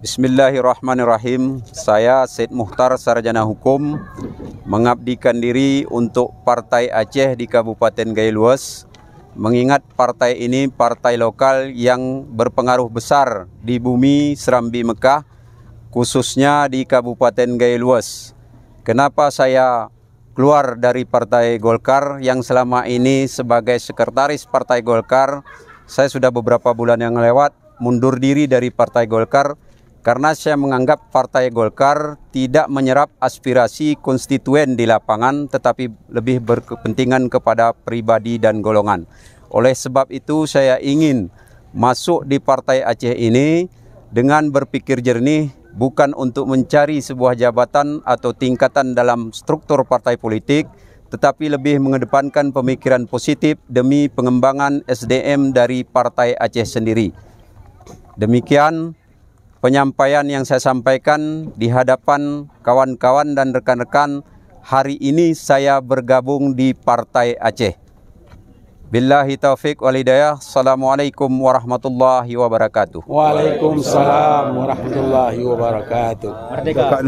Bismillahirrahmanirrahim. Saya Syed Muhtar, sarjana hukum, mengabdikan diri untuk Partai Aceh di Kabupaten Gaylues. Mengingat partai ini partai lokal yang berpengaruh besar di bumi Serambi Mekah, khususnya di Kabupaten Gaylues. Kenapa saya keluar dari Partai Golkar yang selama ini sebagai sekretaris Partai Golkar? Saya sudah beberapa bulan yang lewat mundur diri dari Partai Golkar karena saya menganggap Partai Golkar tidak menyerap aspirasi konstituen di lapangan, tetapi lebih berkepentingan kepada pribadi dan golongan. Oleh sebab itu saya ingin masuk di Partai Aceh ini dengan berpikir jernih, bukan untuk mencari sebuah jabatan atau tingkatan dalam struktur partai politik, tetapi lebih mengedepankan pemikiran positif demi pengembangan SDM dari Partai Aceh sendiri. Demikian penyampaian yang saya sampaikan di hadapan kawan-kawan dan rekan-rekan. Hari ini saya bergabung di Partai Aceh. Billahi taufiq wal hidayah. Assalamualaikum warahmatullahi wabarakatuh. Waalaikumsalam warahmatullahi wabarakatuh. Merdeka.